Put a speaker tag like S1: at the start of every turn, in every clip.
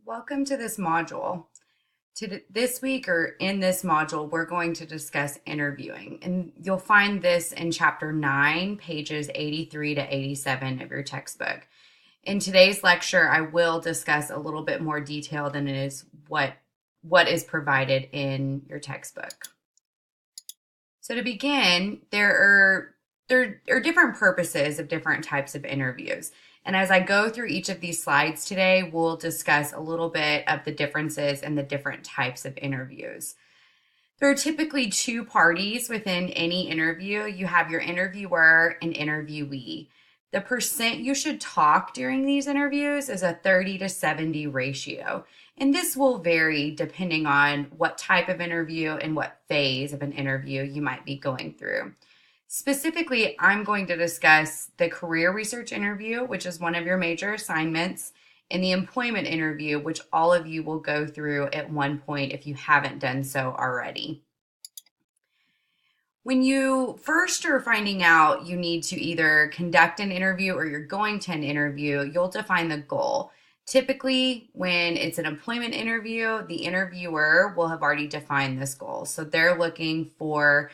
S1: Welcome to this module. This week or in this module, we're going to discuss interviewing, and you'll find this in chapter 9, pages 83 to 87 of your textbook. In today's lecture, I will discuss a little bit more detail than it is what is provided in your textbook. So to begin, there are different purposes of different types of interviews. And as I go through each of these slides today, we'll discuss a little bit of the differences and the different types of interviews. There are typically two parties within any interview. You have your interviewer and interviewee. The percent you should talk during these interviews is a 30 to 70 ratio. And this will vary depending on what type of interview and what phase of an interview you might be going through. Specifically, I'm going to discuss the career research interview, which is one of your major assignments, and the employment interview, which all of you will go through at one point if you haven't done so already. When you first are finding out you need to either conduct an interview or you're going to an interview, you'll define the goal. Typically, when it's an employment interview, the interviewer will have already defined this goal. So they're looking for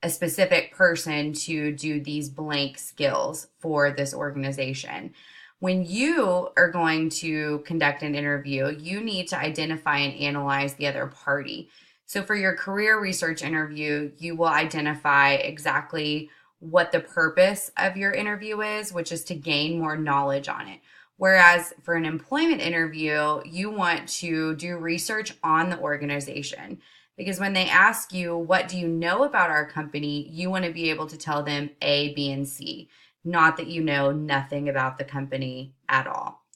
S1: a specific person to do these blank skills for this organization. When you are going to conduct an interview, you need to identify and analyze the other party. So for your career research interview, you will identify exactly what the purpose of your interview is, which is to gain more knowledge on it. Whereas for an employment interview, you want to do research on the organization. Because when they ask you, what do you know about our company, you want to be able to tell them A, B, and C, not that you know nothing about the company at all.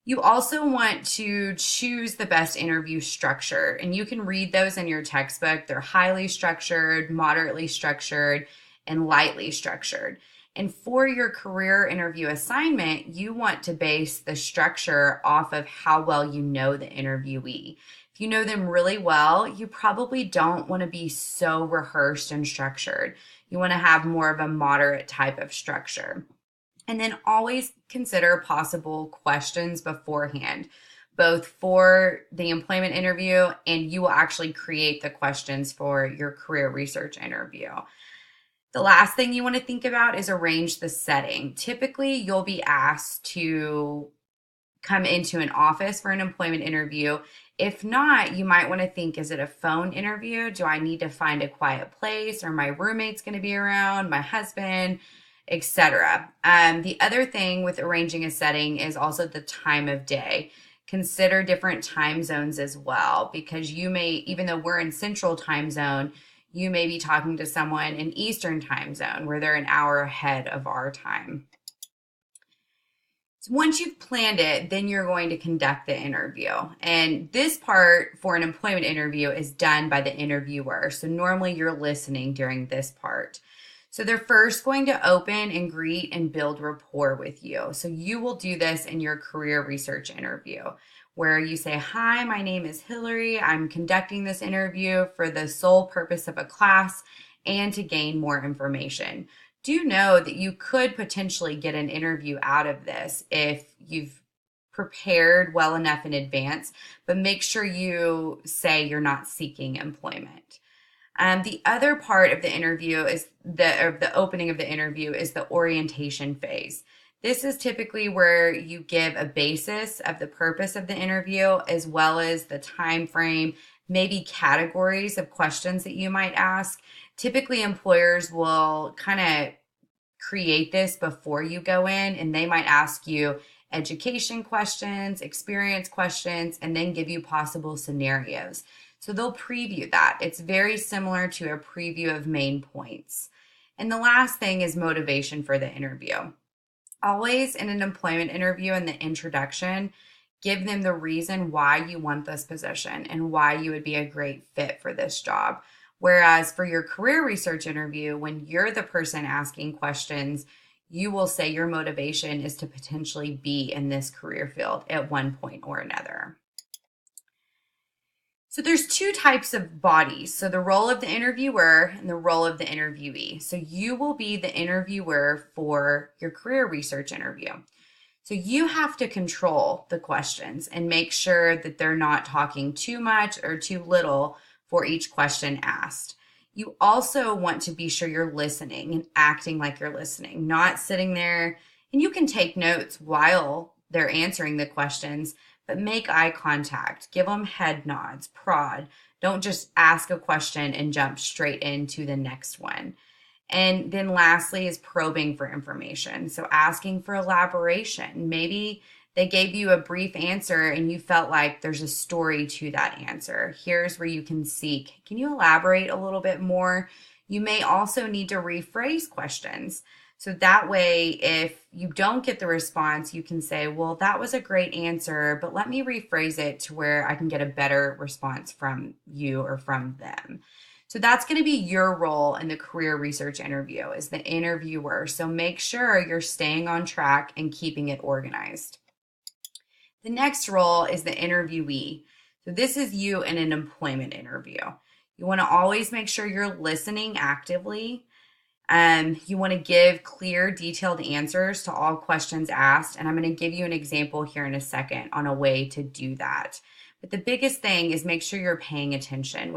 S1: You also want to choose the best interview structure, and you can read those in your textbook. They're highly structured, moderately structured, and lightly structured. And for your career interview assignment, you want to base the structure off of how well you know the interviewee. If you know them really well, you probably don't want to be so rehearsed and structured. You want to have more of a moderate type of structure. And then always consider possible questions beforehand, both for the employment interview, and you will actually create the questions for your career research interview. The last thing you want to think about is arrange the setting. Typically, you'll be asked to come into an office for an employment interview. If not, you might want to think, is it a phone interview? Do I need to find a quiet place? Or my roommate's going to be around, my husband, etc. The other thing with arranging a setting is also the time of day. Consider different time zones as well, because you may, even though we're in Central Time Zone, you may be talking to someone in Eastern Time Zone where they're an hour ahead of our time. So once you've planned it, then you're going to conduct the interview. And this part for an employment interview is done by the interviewer. So normally you're listening during this part. So they're first going to open and greet and build rapport with you. So you will do this in your career research interview, where you say, "Hi, my name is Hillary. I'm conducting this interview for the sole purpose of a class and to gain more information." Do know that you could potentially get an interview out of this if you've prepared well enough in advance, but make sure you say you're not seeking employment. The other part of the interview is the opening of the interview is the orientation phase. This is typically where you give a basis of the purpose of the interview, as well as the time frame, maybe categories of questions that you might ask. Typically, employers will kind of create this before you go in, and they might ask you education questions, experience questions, and then give you possible scenarios. So they'll preview that. It's very similar to a preview of main points. And the last thing is motivation for the interview. Always in an employment interview in the introduction, give them the reason why you want this position and why you would be a great fit for this job. Whereas for your career research interview, when you're the person asking questions, you will say your motivation is to potentially be in this career field at one point or another. So there's two types of bodies. So the role of the interviewer and the role of the interviewee. So you will be the interviewer for your career research interview. So you have to control the questions and make sure that they're not talking too much or too little for each question asked. You also want to be sure you're listening and acting like you're listening, not sitting there. And you can take notes while they're answering the questions, but make eye contact, give them head nods, prod. Don't just ask a question and jump straight into the next one. And then lastly is probing for information. So asking for elaboration. Maybe they gave you a brief answer and you felt like there's a story to that answer. Here's where you can seek. Can you elaborate a little bit more? You may also need to rephrase questions. So that way, if you don't get the response, you can say, well, that was a great answer, but let me rephrase it to where I can get a better response from you or from them. So that's going to be your role in the career research interview as the interviewer. So make sure you're staying on track and keeping it organized. The next role is the interviewee. So this is you in an employment interview. You want to always make sure you're listening actively. You want to give clear, detailed answers to all questions asked. And I'm going to give you an example here in a second on a way to do that. But the biggest thing is make sure you're paying attention,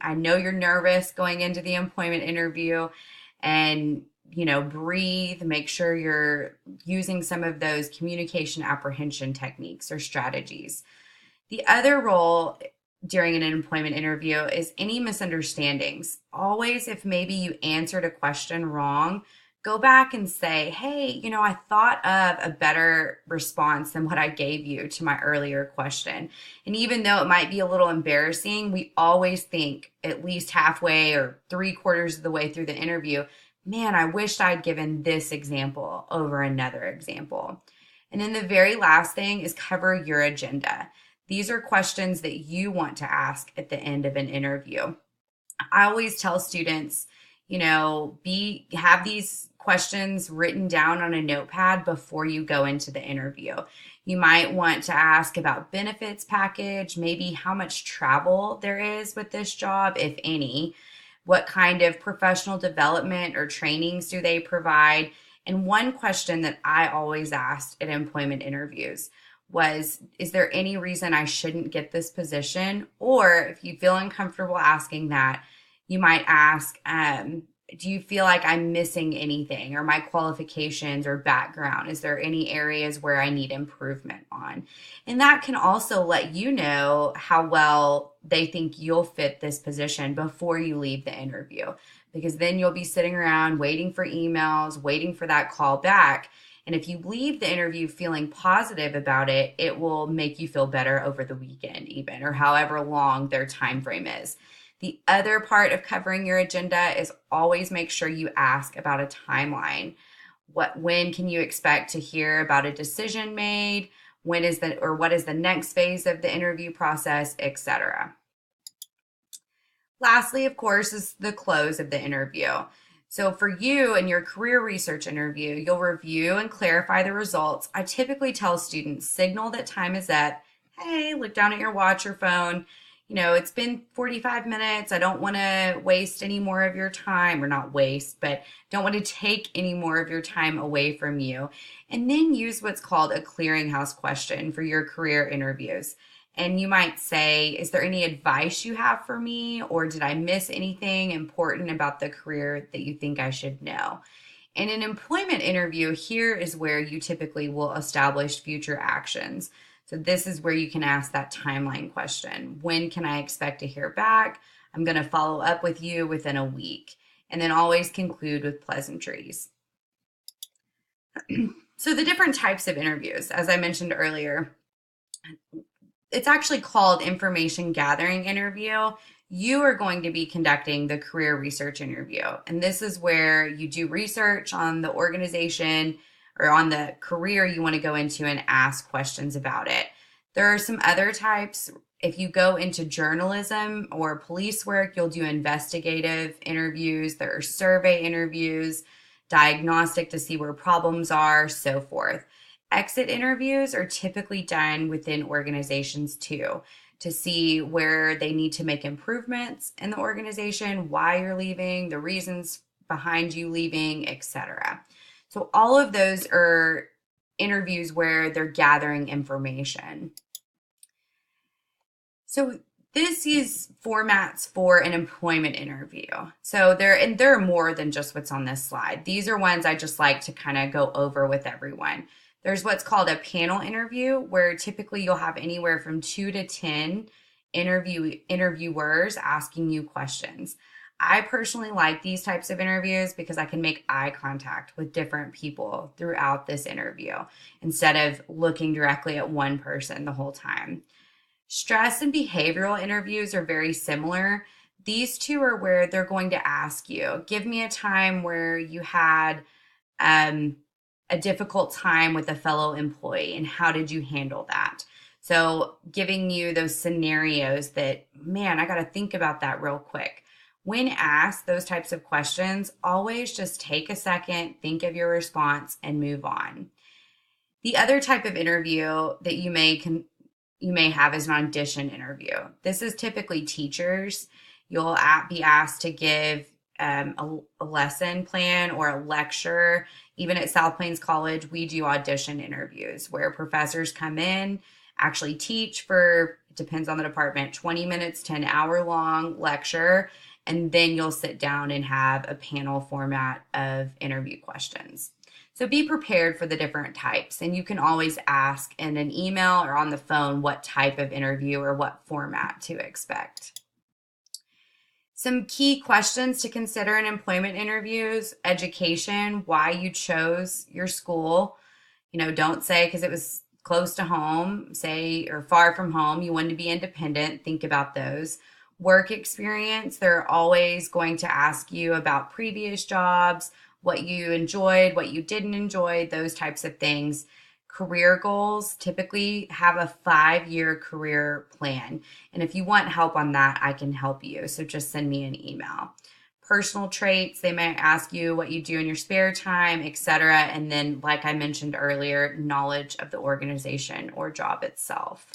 S1: I know you're nervous going into the employment interview, and breathe, make sure you're using some of those communication apprehension techniques or strategies. The other role during an employment interview is any misunderstandings. Always, if maybe you answered a question wrong, go back and say, hey, I thought of a better response than what I gave you to my earlier question. And even though it might be a little embarrassing, we always think at least halfway or 3/4 of the way through the interview, man, I wished I'd given this example over another example. And then the very last thing is cover your agenda. These are questions that you want to ask at the end of an interview. I always tell students, have these questions written down on a notepad before you go into the interview. You might want to ask about benefits package, maybe how much travel there is with this job, if any. What kind of professional development or trainings do they provide? And one question that I always asked at employment interviews was, is there any reason I shouldn't get this position? Or if you feel uncomfortable asking that, you might ask, do you feel like I'm missing anything, or my qualifications or background? Is there any areas where I need improvement on? And that can also let you know how well they think you'll fit this position before you leave the interview, because then you'll be sitting around waiting for emails, waiting for that call back. And if you leave the interview feeling positive about it, it will make you feel better over the weekend even, or however long their time frame is. The other part of covering your agenda is always make sure you ask about a timeline. When can you expect to hear about a decision made? What is the next phase of the interview process, etc. Lastly, of course, is the close of the interview. So for you in your career research interview, you'll review and clarify the results. I typically tell students, signal that time is up. Hey, look down at your watch or phone. It's been 45 minutes. I don't want to waste any more of your time, or not waste, but don't want to take any more of your time away from you. And then use what's called a clearinghouse question for your career interviews. And you might say, is there any advice you have for me? Or did I miss anything important about the career that you think I should know? In an employment interview, here is where you typically will establish future actions. So this is where you can ask that timeline question. When can I expect to hear back? I'm going to follow up with you within a week. And then always conclude with pleasantries. So the different types of interviews, as I mentioned earlier, it's actually called information gathering interview. You are going to be conducting the career research interview. And this is where you do research on the organization or on the career you want to go into and ask questions about it. There are some other types. If you go into journalism or police work, you'll do investigative interviews. There are survey interviews, diagnostic to see where problems are, so forth. Exit interviews are typically done within organizations too, to see where they need to make improvements in the organization, why you're leaving, the reasons behind you leaving, etc. So all of those are interviews where they're gathering information. So this is formats for an employment interview. So there are more than just what's on this slide. These are ones I just like to kind of go over with everyone. There's what's called a panel interview, where typically you'll have anywhere from 2 to 10 interviewers asking you questions. I personally like these types of interviews because I can make eye contact with different people throughout this interview instead of looking directly at one person the whole time. Stress and behavioral interviews are very similar. These two are where they're going to ask you, give me a time where you had a difficult time with a fellow employee and how did you handle that? So giving you those scenarios that, man, I got to think about that real quick. When asked those types of questions, always just take a second, think of your response, and move on. The other type of interview that you may have is an audition interview. This is typically teachers. You'll be asked to give a lesson plan or a lecture. Even at South Plains College, we do audition interviews where professors come in, actually teach for, it depends on the department, 20 minutes to an hour long lecture, and then you'll sit down and have a panel format of interview questions. So be prepared for the different types, and you can always ask in an email or on the phone what type of interview or what format to expect. Some key questions to consider in employment interviews: education, why you chose your school. Don't say because it was close to home, say, or far from home. You want to be independent. Think about those. Work experience, they're always going to ask you about previous jobs, what you enjoyed, what you didn't enjoy, those types of things. Career goals, typically have a 5-year career plan. And if you want help on that, I can help you. So just send me an email. Personal traits, they might ask you what you do in your spare time, etc. And then, like I mentioned earlier, knowledge of the organization or job itself.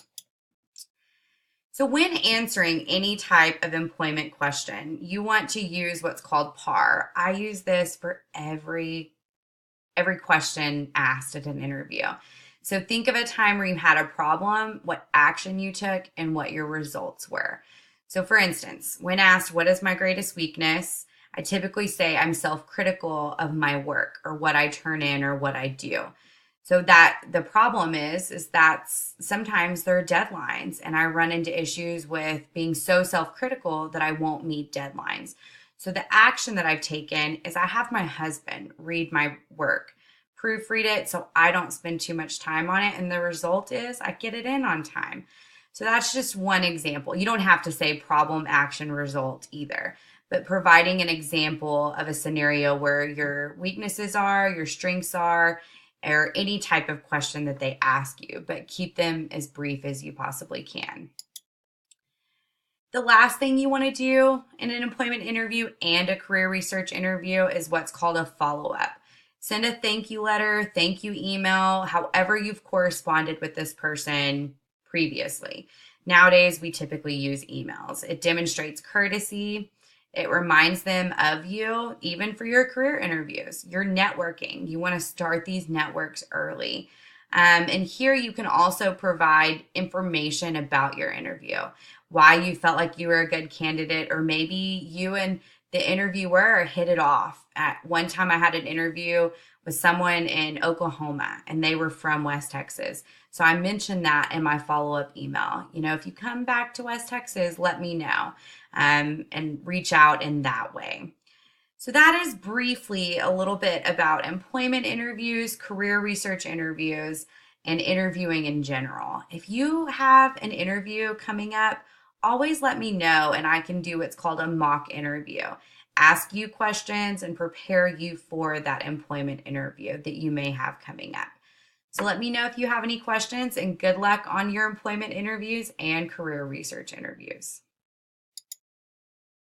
S1: So when answering any type of employment question, you want to use what's called PAR. I use this for every question asked at an interview. So think of a time where you had a problem, what action you took, and what your results were. So for instance, when asked, what is my greatest weakness? I typically say I'm self-critical of my work or what I turn in or what I do. So that the problem is that sometimes there are deadlines, and I run into issues with being so self-critical that I won't meet deadlines. So the action that I've taken is I have my husband read my work, proofread it so I don't spend too much time on it. And the result is I get it in on time. So that's just one example. You don't have to say problem, action, result either, but providing an example of a scenario where your weaknesses are, your strengths are, or any type of question that they ask you, but keep them as brief as you possibly can. The last thing you want to do in an employment interview and a career research interview is what's called a follow-up. Send a thank you letter, thank you email, however you've corresponded with this person previously. Nowadays, we typically use emails. It demonstrates courtesy. It reminds them of you, even for your career interviews. You're networking. You want to start these networks early. And here you can also provide information about your interview, why you felt like you were a good candidate, or maybe you and the interviewer hit it off. At one time, I had an interview with someone in Oklahoma, and they were from West Texas. So I mentioned that in my follow-up email. If you come back to West Texas, let me know, and reach out in that way. So that is briefly a little bit about employment interviews, career research interviews, and interviewing in general. If you have an interview coming up, always let me know, and I can do what's called a mock interview. Ask you questions and prepare you for that employment interview that you may have coming up. So let me know if you have any questions, and good luck on your employment interviews and career research interviews.